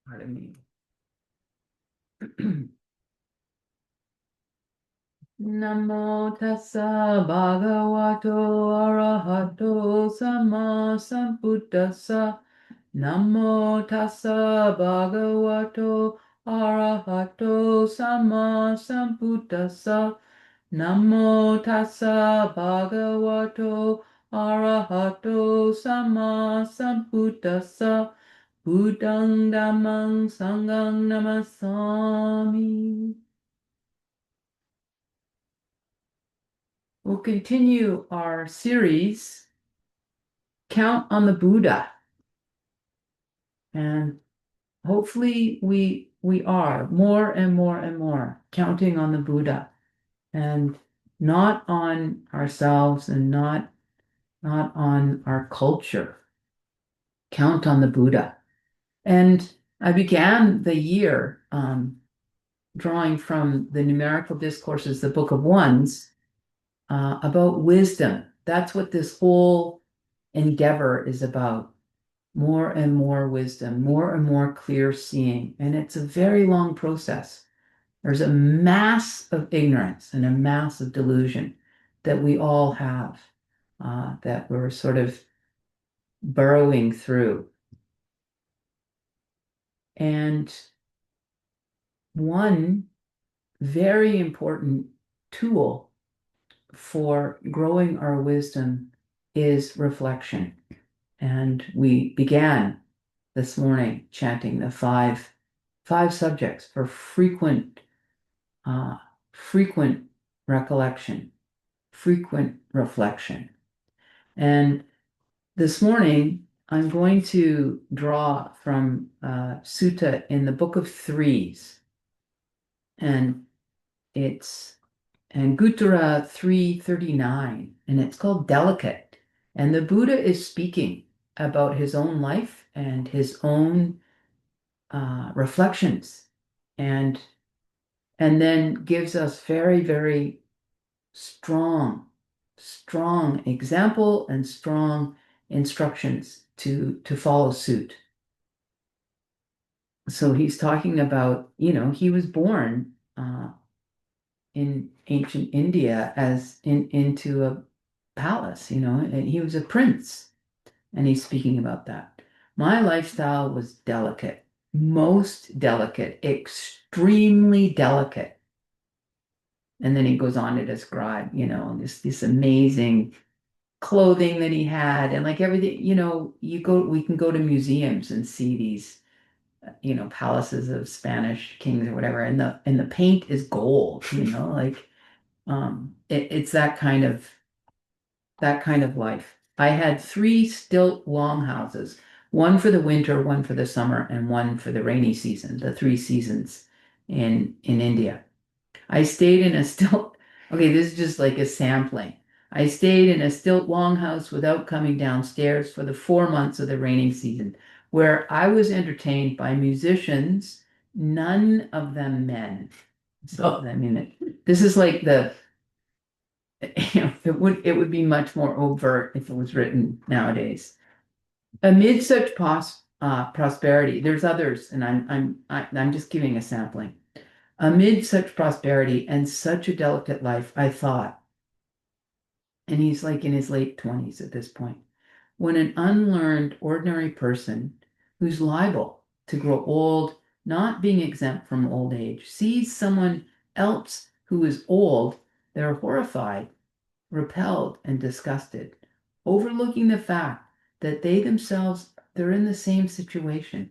Pardon me. Namo tassa bhagavato arahato sama sambuddhassa. Namo tassa bhagavato arahato sama sambuddhassa. Namo tassa bhagavato arahato sama sambuddhassa. Buddhang dhammang sanghang namasami. We'll continue our series, Count on the Buddha. And hopefully we are more and more and more counting on the Buddha and not on ourselves and not on our culture. Count on the Buddha. And I began the year drawing from the Numerical Discourses, the Book of Ones, about wisdom. That's what this whole endeavor is about. More and more wisdom, more and more clear seeing. And it's a very long process. There's a mass of ignorance and a mass of delusion that we all have, that we're sort of burrowing through. And one very important tool for growing our wisdom is reflection. And we began this morning chanting the five subjects for frequent recollection, frequent reflection. And this morning, I'm going to draw from sutta in the Book of Threes. And it's Anguttara 339, and it's called Delicate. And the Buddha is speaking about his own life and his own reflections, and then gives us very, very strong example and strong instructions to follow suit. So he's talking about, he was born in ancient India as into a palace, and he was a prince, and he's speaking about that. My lifestyle was delicate, most delicate, extremely delicate. And then he goes on to describe, this amazing clothing that he had, and like everything, we can go to museums and see these, palaces of Spanish kings or whatever, and the paint is gold, like it's that kind of life. I had 3 stilt longhouses, one for the winter, one for the summer, and one for the rainy season, the 3 seasons in India. I stayed in a stilt, okay, this is just like a sampling. I stayed in a stilt longhouse without coming downstairs for the 4 months of the rainy season, where I was entertained by musicians, none of them men. So, I mean, this is like it would be much more overt if it was written nowadays. Amid such prosperity, there's others, and I'm just giving a sampling. Amid such prosperity and such a delicate life, I thought, and he's like in his late 20s at this point, when an unlearned, ordinary person who's liable to grow old, not being exempt from old age, sees someone else who is old, they're horrified, repelled, and disgusted, overlooking the fact that they themselves, they're in the same situation.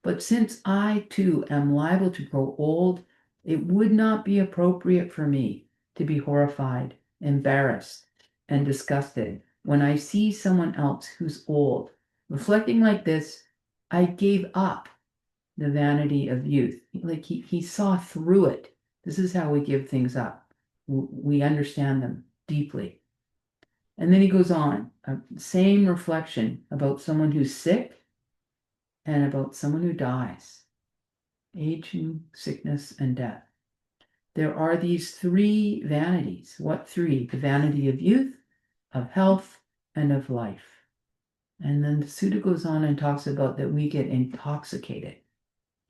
But since I too am liable to grow old, it would not be appropriate for me to be horrified, embarrassed, and disgusted when I see someone else who's old. Reflecting like this, I gave up the vanity of youth. Like he saw through it. This is how we give things up. We understand them deeply. And then he goes on, same reflection about someone who's sick and about someone who dies. Aging, sickness, and death. There are these 3 vanities. What 3? The vanity of youth, of health, and of life. And then the Sutta goes on and talks about that we get intoxicated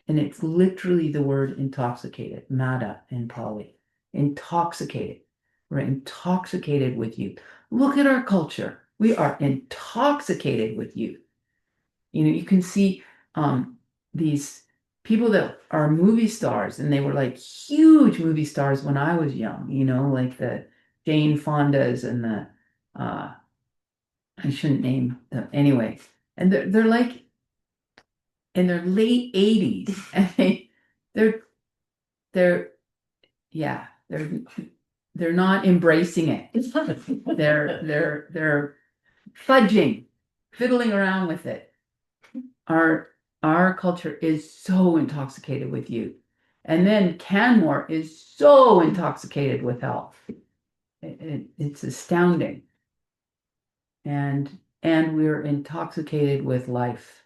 And it's literally the word intoxicated, mada in Pali. Intoxicated. We're intoxicated with youth. Look at our culture. We are intoxicated with youth. You can see these people that are movie stars, and they were like huge movie stars when I was young, like the Jane Fondas and the uh I shouldn't name them anyway. And they're like in their late 80s, and they're they're yeah, they're not embracing it. They're fudging, fiddling around with it. Our our culture is so intoxicated with youth. And then Canmore is so intoxicated with health. It's astounding. And we're intoxicated with life.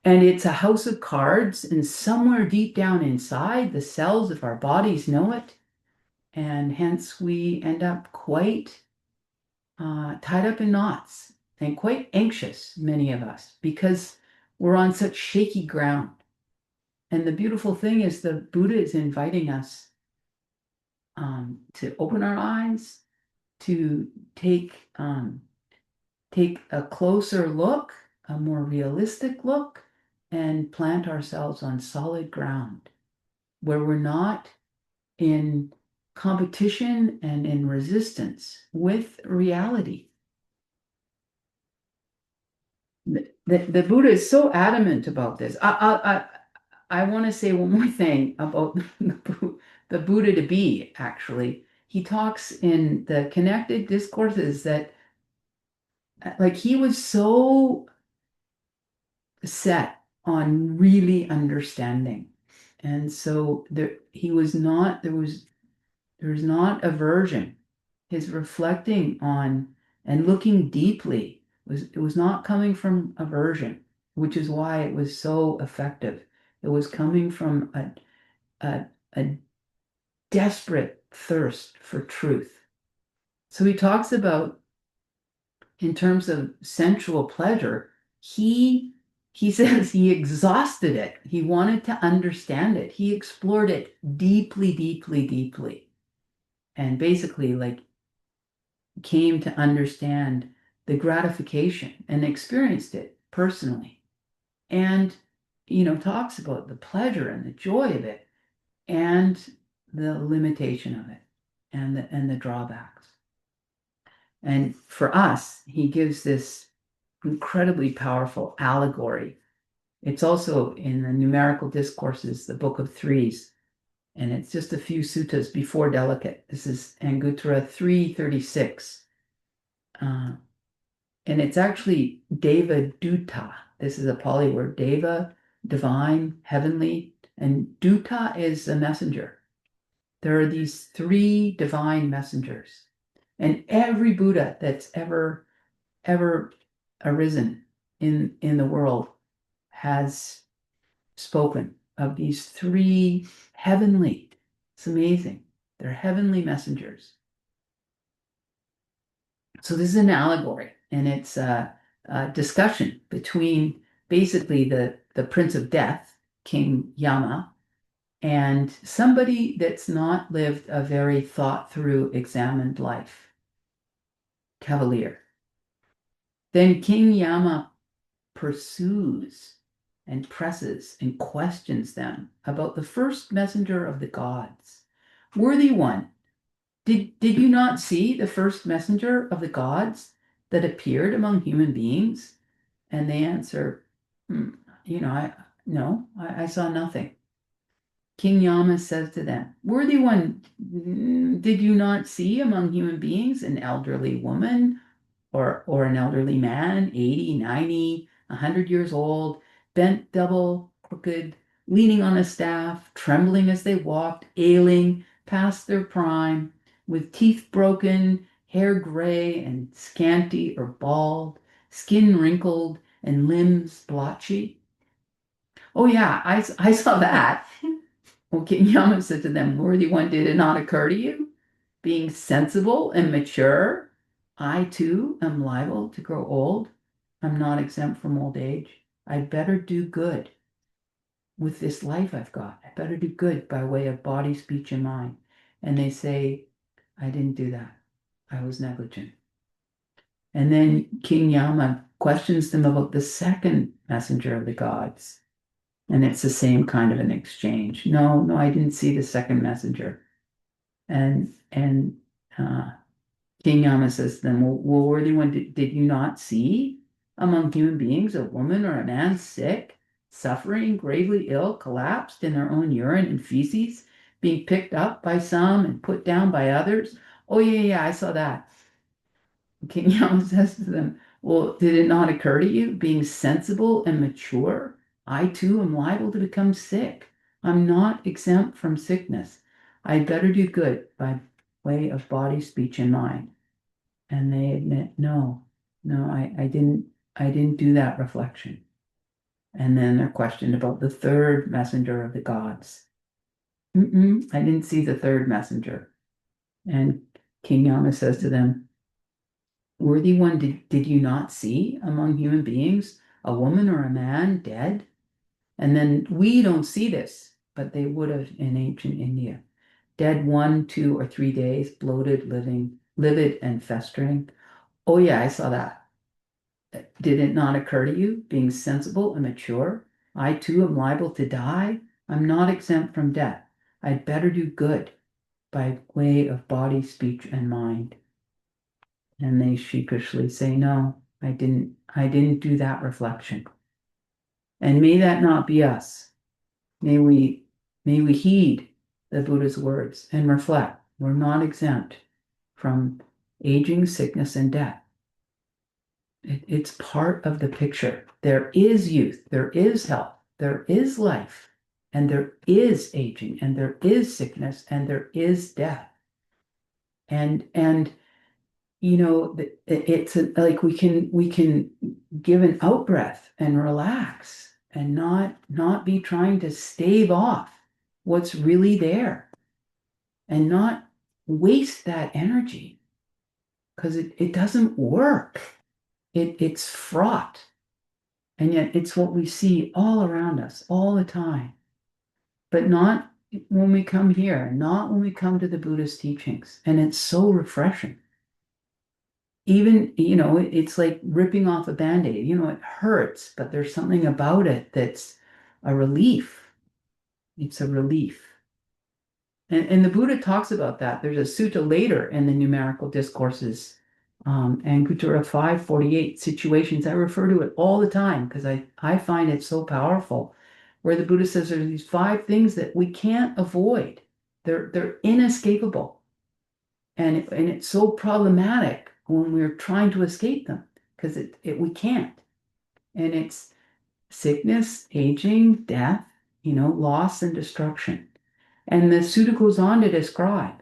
And it's a house of cards, and somewhere deep down inside, the cells of our bodies know it. And hence we end up quite tied up in knots and quite anxious, many of us, because we're on such shaky ground. And the beautiful thing is the Buddha is inviting us to open our eyes, to take a closer look, a more realistic look, and plant ourselves on solid ground where we're not in competition and in resistance with reality. The Buddha is so adamant about this. I want to say one more thing about the Buddha to be, actually. He talks in the connected discourses that like he was so set on really understanding. And so he was not, there was not aversion. His reflecting on and looking deeply it was not coming from aversion, which is why it was so effective. It was coming from a desperate thirst for truth. So he talks about, in terms of sensual pleasure, he says he exhausted it. He wanted to understand it. He explored it deeply, deeply, deeply, and basically like came to understand the gratification and experienced it personally. And talks about the pleasure and the joy of it and the limitation of it and the drawbacks. And for us, he gives this incredibly powerful allegory. It's also in the numerical discourses, the book of threes, and it's just a few suttas before delicate. This is Anguttara 336. And it's actually Deva Duta. This is a Pali word. Deva, divine, heavenly, and Duta is a messenger. There are these three divine messengers. And every Buddha that's ever arisen in the world has spoken of these three heavenly. It's amazing. They're heavenly messengers. So this is an allegory, and it's a discussion between basically the Prince of Death, King Yama, and somebody that's not lived a very thought through, examined life, Cavalier. Then King Yama pursues and presses and questions them about the first messenger of the gods. Worthy one, did you not see the first messenger of the gods that appeared among human beings? And they answer, "Hmm, I saw nothing." King Yama says to them, "Worthy one, did you not see among human beings an elderly woman or an elderly man, 80, 90, 100 years old, bent double, crooked, leaning on a staff, trembling as they walked, ailing, past their prime, with teeth broken, hair gray and scanty or bald, skin wrinkled, and limbs blotchy?" Oh, yeah, I saw that. Well, King Yama said to them, "Worthy one, did it not occur to you? Being sensible and mature, I too am liable to grow old. I'm not exempt from old age. I'd better do good." with this life I've got. I better do good by way of body, speech, and mind. And they say, I didn't do that. I was negligent. And then King Yama questions them about the second messenger of the gods. And it's the same kind of an exchange. No, no, I didn't see the second messenger. And King Yama says to them, well, worthy one, did you not see among human beings a woman or a man sick, suffering, gravely ill, collapsed in their own urine and feces, being picked up by some and put down by others? Oh, yeah, I saw that. King Yama says to them, well, did it not occur to you, being sensible and mature, I too am liable to become sick. I'm not exempt from sickness. I'd better do good by way of body, speech, and mind. And they admit, no, I didn't do that reflection. And then they're questioned about the third messenger of the gods. I didn't see the third messenger. And King Yama says to them, worthy one, did you not see among human beings a woman or a man dead? And then we don't see this, but they would have in ancient India. Dead 1, 2, or 3 days, bloated, living, livid, and festering. Oh, yeah, I saw that. Did it not occur to you, being sensible and mature, I too am liable to die? I'm not exempt from death. I'd better do good by way of body, speech, and mind. And they sheepishly say, no, I didn't do that reflection. And may that not be us. May we heed the Buddha's words and reflect. We're not exempt from aging, sickness, and death. It's part of the picture. There is youth, there is health, there is life, and there is aging, and there is sickness, and there is death. And it's like we can give an out breath and relax and not be trying to stave off what's really there and not waste that energy because it doesn't work. It's fraught. And yet it's what we see all around us all the time. But not when we come here, not when we come to the Buddhist teachings. And it's so refreshing. Even, it's like ripping off a Band-Aid. It hurts, but there's something about it that's a relief. It's a relief. And the Buddha talks about that. There's a sutta later in the numerical discourses, Anguttara 548 situations. I refer to it all the time because I find it so powerful, where the Buddha says there's these 5 things that we can't avoid. They're inescapable. And it's so problematic when we're trying to escape them because we can't. And it's sickness, aging, death, loss and destruction. And the sutta goes on to describe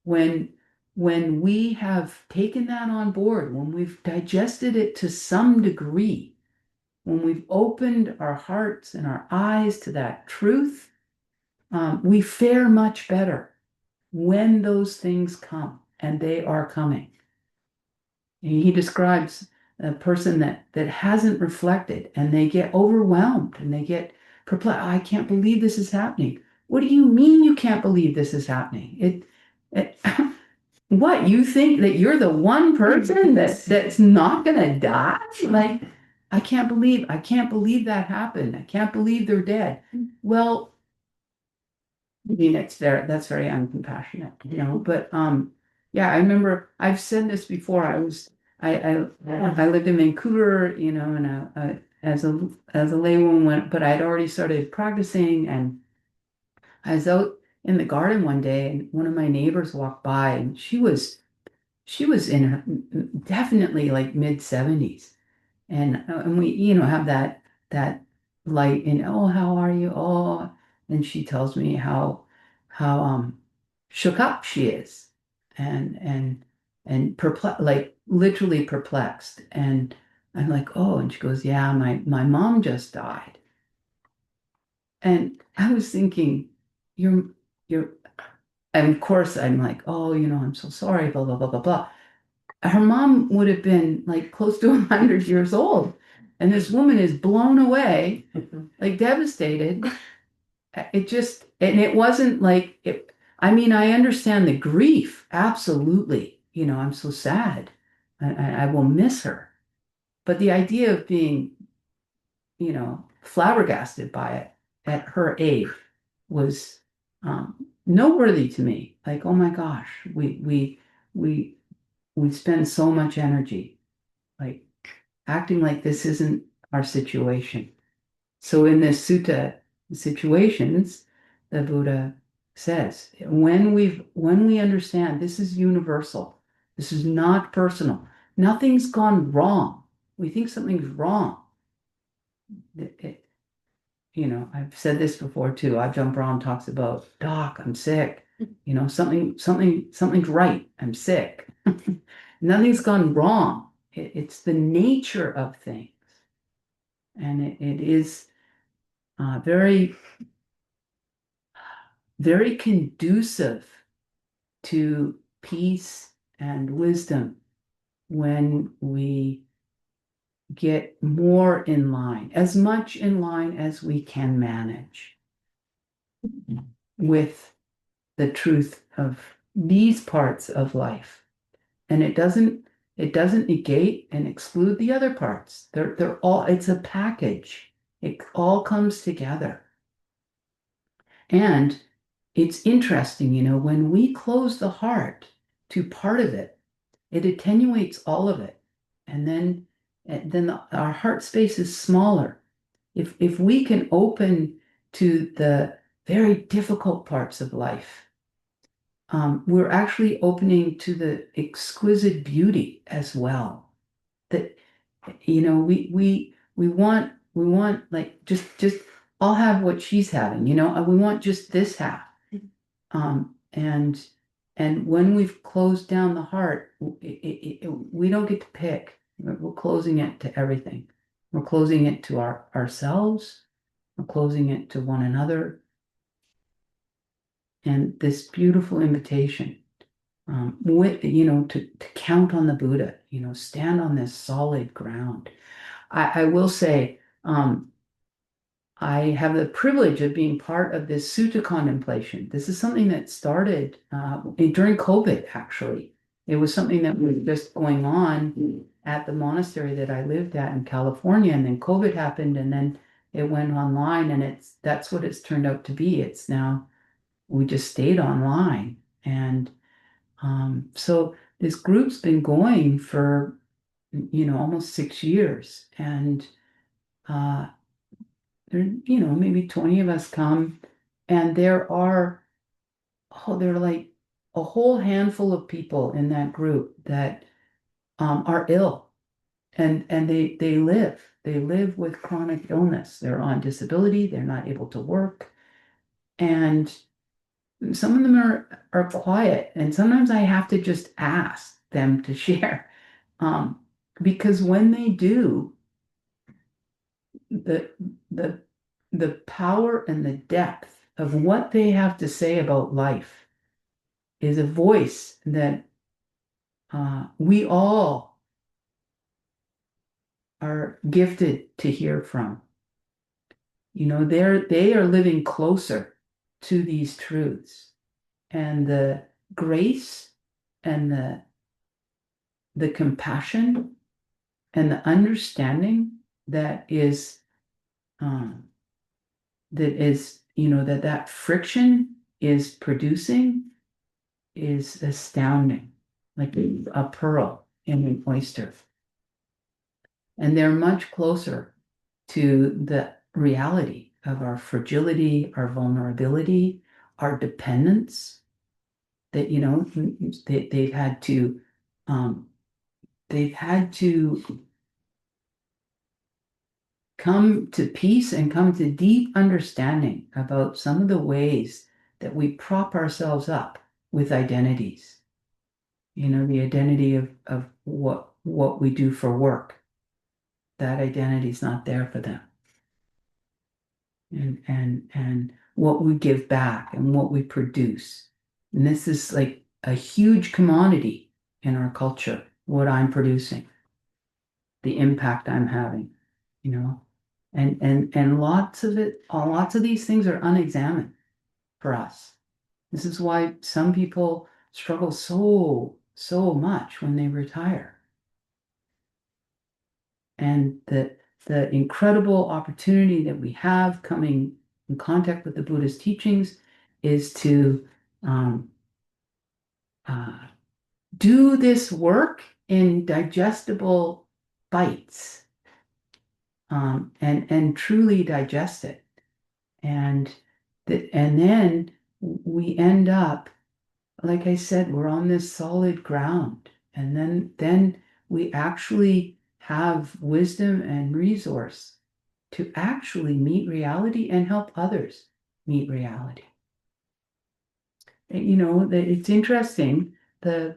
when we have taken that on board, when we've digested it to some degree, when we've opened our hearts and our eyes to that truth, we fare much better when those things come, and they are coming. He describes a person that hasn't reflected and they get overwhelmed and they get perplexed. I can't believe this is happening. What do you mean you can't believe this is happening? What, you think that you're the one person that's not gonna die? Like, I can't believe that happened. I can't believe they're dead. Well, I mean, that's very uncompassionate, but yeah, I remember I've said this before. I lived in Vancouver, and as a laywoman, but I'd already started practicing, and I was out in the garden one day, and one of my neighbors walked by, and she was in her, definitely like mid-70s, and we have that light in, oh, how are you? Oh, and she tells me how shook up she is, and perplexed, like literally perplexed. And I'm like, oh, and she goes, yeah, my mom just died. And I was thinking, you're and of course I'm like, oh, I'm so sorry, blah blah blah blah blah. Her mom would have been like close to 100 years old. And this woman is blown away, like devastated. And it wasn't like it. I mean, I understand the grief, absolutely. I'm so sad. I will miss her. But the idea of being, flabbergasted by it at her age was noteworthy to me. Like, oh my gosh, we we spend so much energy like acting like this isn't our situation. So in this sutta situations, the Buddha says, when we understand this is universal, this is not personal, nothing's gone wrong. We think something's wrong. It, I've said this before too. Ajahn Brahm talks about, Doc, I'm sick. Something's right. I'm sick. Nothing's gone wrong. It's the nature of things. And it is very, very conducive to peace and wisdom when we get more in line, as much in line as we can manage with the truth of these parts of life. And it doesn't negate and exclude the other parts. They're all, it's a package. It all comes together. And it's interesting, when we close the heart to part of it, it attenuates all of it. And then our heart space is smaller. If we can open to the very difficult parts of life, we're actually opening to the exquisite beauty as well. That we want like just I'll have what she's having. We want just this half. And when we've closed down the heart, we don't get to pick. We're closing it to everything. We're closing it to ourselves. We're closing it to one another. And this beautiful invitation, to count on the Buddha, stand on this solid ground. I will say, I have the privilege of being part of this sutta contemplation. This is something that started during COVID, actually. It was something that was just going on at the monastery that I lived at in California, and then COVID happened, and then it went online, and that's what it's turned out to be. It's now we just stayed online, and so this group's been going for almost 6 years, and there, maybe 20 of us come, and there are like a whole handful of people in that group that are ill, and they live with chronic illness. They're on disability, they're not able to work, and some of them are quiet, and sometimes I have to just ask them to share, because when they do, the the the power and the depth of what they have to say about life is a voice that we all are gifted to hear from. They are living closer to these truths, and the grace and the compassion and the understanding that is that friction is producing is astounding, like a pearl in an oyster. And they're much closer to the reality of our fragility, our vulnerability, our dependence, that they've had to come to peace and come to deep understanding about some of the ways that we prop ourselves up with identities. The identity of what we do for work. That identity is not there for them. And what we give back and what we produce. And this is like a huge commodity in our culture, what I'm producing, the impact I'm having. you know, and lots of these things are unexamined for us. This is why some people struggle so much when they retire. And the incredible opportunity that we have coming in contact with the Buddha's teachings is to um, uh, do this work in digestible bites, and truly digest it. And and then we end up, like I said, we're on this solid ground. And then we actually have wisdom and resource to actually meet reality and help others meet reality. It's interesting. The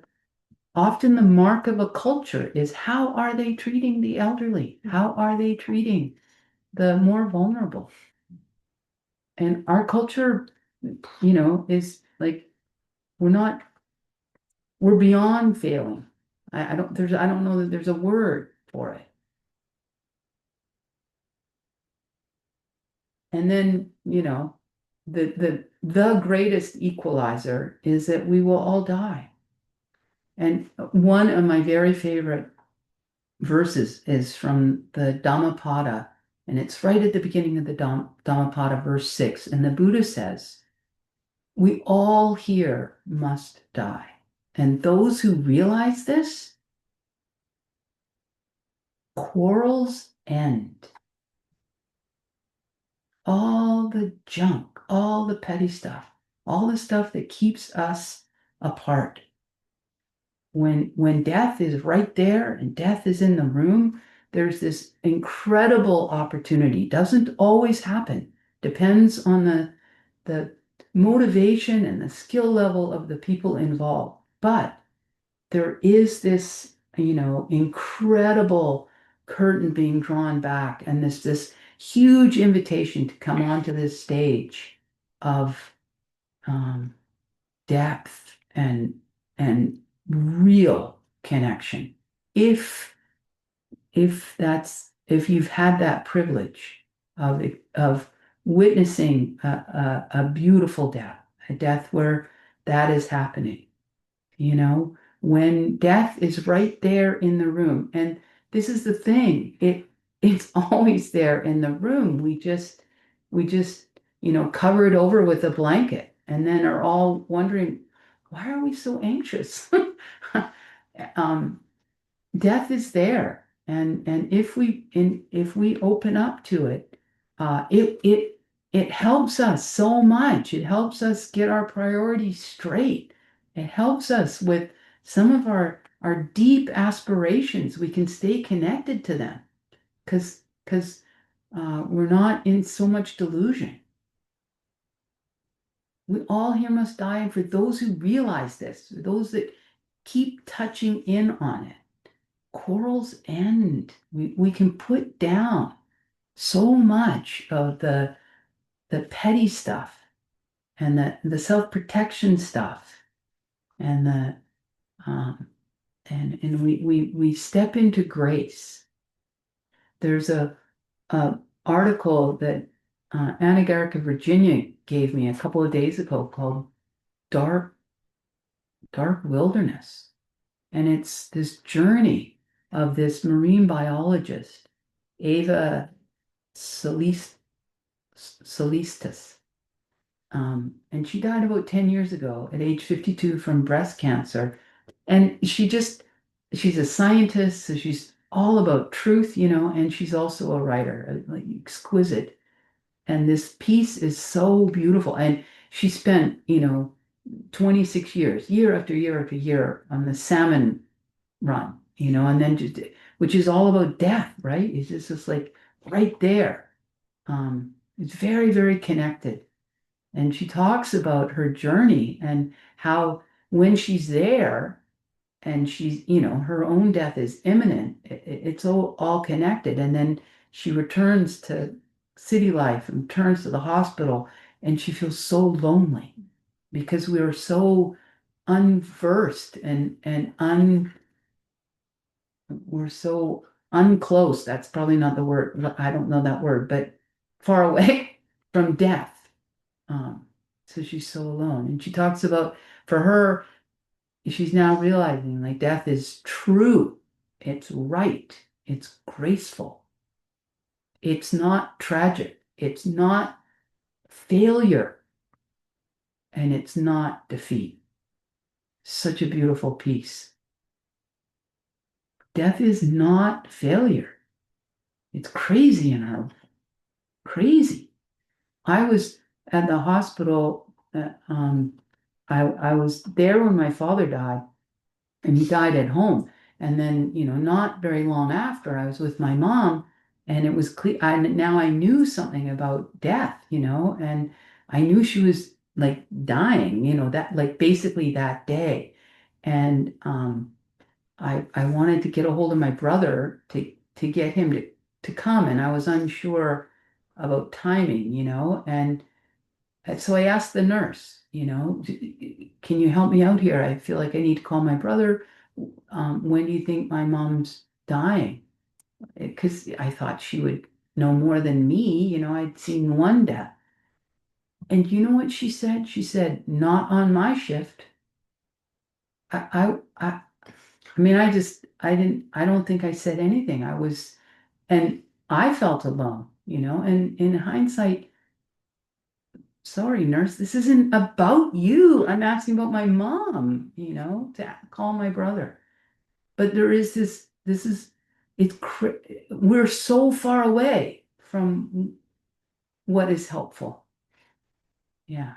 Often the mark of a culture is how are they treating the elderly? How are they treating the more vulnerable? And our culture, is like we're not we're beyond failing. I don't know that there's a word for it. And then, the greatest equalizer is that we will all die. And one of my very favorite verses is from the Dhammapada, and it's right at the beginning of the Dhammapada, verse 6. And the Buddha says, we all here must die. And those who realize this, quarrels end. All the junk, all the petty stuff, all the stuff that keeps us apart. When death is right there and death is in the room, there's this incredible opportunity. Doesn't always happen. Depends on the motivation and the skill level of the people involved. But there is this, incredible curtain being drawn back, and this huge invitation to come onto this stage of um, depth and real connection. If if you've had that privilege of witnessing a beautiful death, a death where that is happening, when death is right there in the room. And this is the thing, it's always there in the room. We just cover it over with a blanket and then are all wondering, why are we so anxious? um, Death is there, and if we open up to it, it helps us so much. It helps us get our priorities straight. It helps us with some of our deep aspirations. We can stay connected to them because we're not in so much delusion. We all here must die, and for those who realize this, for those that keep touching in on it, quarrels end. We can put down so much of the petty stuff and the self-protection stuff and the and we step into grace. There's a article that Anna Garrick of Virginia gave me a couple of days ago called Dark Dark Wilderness. And it's this journey of this marine biologist, Ava Solistis. And she died about 10 years ago at age 52 from breast cancer. And she's a scientist, so she's all about truth, and she's also a writer, like exquisite. And this piece is so beautiful. And she spent, 26 years, year after year after year on the salmon run, and then just, which is all about death, right? It's just like right there. It's very, very connected. And she talks about her journey and how when she's there and she's, her own death is imminent, it's all connected. And then she returns to city life and returns to the hospital, and she feels so lonely because we are so unversed and we're so unclose, that's probably not the word, I don't know that word, but far away from death. So she's so alone. And she talks about, for her, she's now realizing like death is true, it's right, it's graceful, it's not tragic, it's not failure, and it's not defeat. Such a beautiful piece. Death is not failure. It's crazy in our crazy. I was at the hospital. I was there when my father died, and he died at home. And then, not very long after, I was with my mom, and it was clear. Now I knew something about death, and I knew she was like dying, that like basically that day. And I wanted to get a hold of my brother to get him to come, and I was unsure about timing, and so I asked the nurse, can you help me out here? I feel like I need to call my brother. When do you think my mom's dying? Because I thought she would know more than me. I'd seen one death. And you know what she said? She said, not on my shift. I mean, I don't think I said anything. And I felt alone, and in hindsight, sorry, nurse, this isn't about you. I'm asking about my mom, to call my brother. But there is this is, we're so far away from what is helpful. Yeah.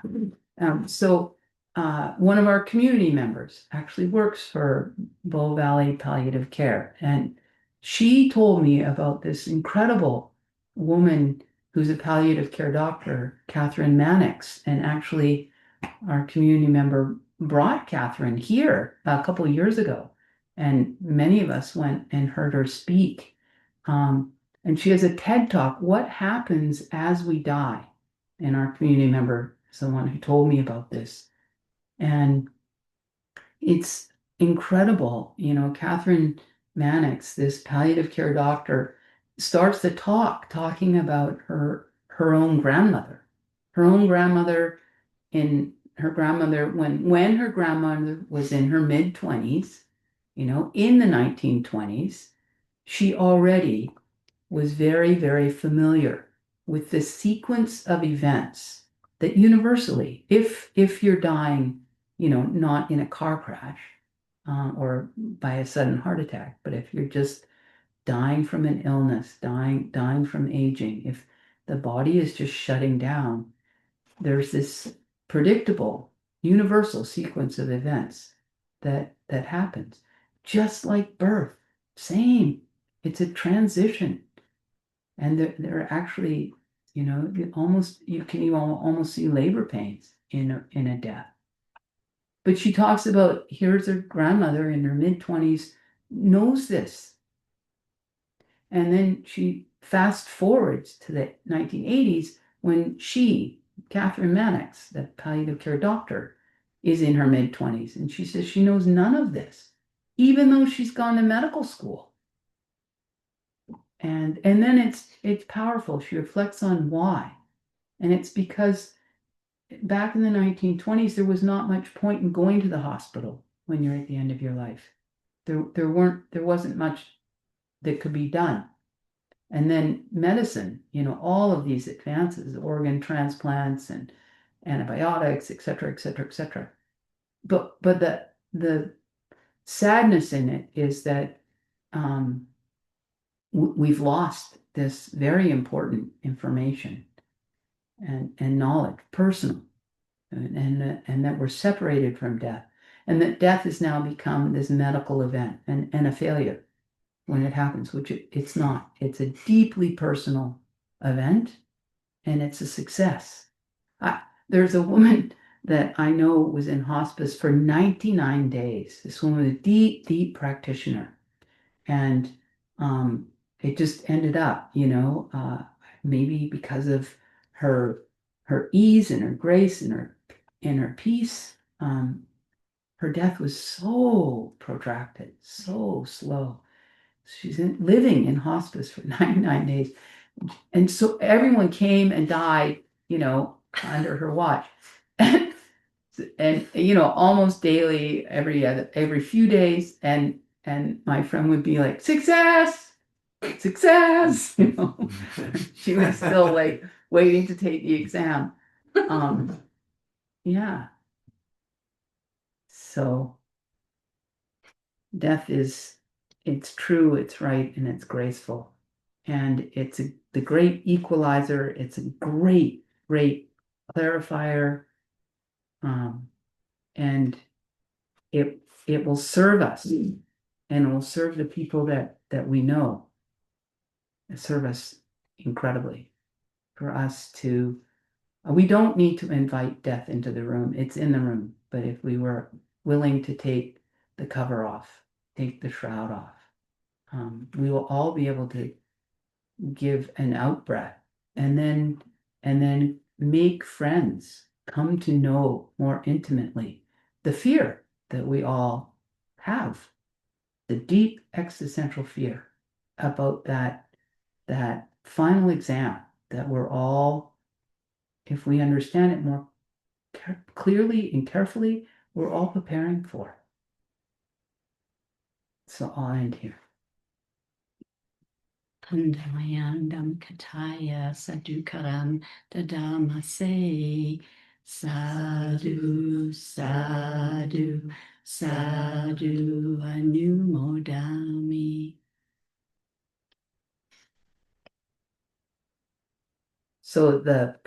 One of our community members actually works for Bow Valley Palliative Care, and she told me about this incredible woman who's a palliative care doctor, Catherine Mannix, and actually our community member brought Catherine here a couple of years ago, and many of us went and heard her speak. And she has a TED Talk, What Happens as We Die? And our community member is the one who told me about this. And it's incredible. Catherine Mannix, this palliative care doctor, starts the talking about her own grandmother. Her own grandmother when her grandmother was in her mid-20s, in the 1920s, she already was very, very familiar with the sequence of events that universally, if you're dying, not in a car crash or by a sudden heart attack, but if you're just dying from an illness, dying from aging, if the body is just shutting down, there's this predictable, universal sequence of events that happens, just like birth. Same. It's a transition, and they're actually, you can even almost see labor pains in a death. But she talks about, here's her grandmother in her mid-20s, knows this. And then she fast forwards to the 1980s when she, Catherine Mannix, the palliative care doctor, is in her mid-20s. And she says she knows none of this, even though she's gone to medical school. And then it's powerful. She reflects on why. And it's because back in the 1920s, there was not much point in going to the hospital when you're at the end of your life. There wasn't much that could be done. And then medicine, all of these advances, organ transplants and antibiotics, et cetera, et cetera, et cetera. But the sadness in it is that we've lost this very important information and knowledge, personal, and that we're separated from death, and that death has now become this medical event and a failure when it happens, which it's not. It's a deeply personal event, and it's a success. There's a woman that I know was in hospice for 99 days. This woman was a deep, deep practitioner, and it just ended up, maybe because of her ease and her grace and her peace. Her death was so protracted, so slow. living in hospice for 99 days. And so everyone came and died, under her watch. And almost daily, every few days, and my friend would be like, success, success, she was still like waiting to take the exam. Yeah. So death it's true, it's right, and it's graceful. And it's the great equalizer. It's a great, great clarifier. And it will serve us, and it will serve the people that we know. It serve us incredibly for us to. We don't need to invite death into the room. It's in the room. But if we were willing to take the cover off, take the shroud off, we will all be able to give an out breath, and then make friends, come to know more intimately the fear that we all have, the deep existential fear about that final exam that we're all, if we understand it more clearly and carefully, we're all preparing for. So I'll end here. Pandamayandam Kataya Sadukaram Dadamase Sadhu Sadhu Sadhu Anumodami. So the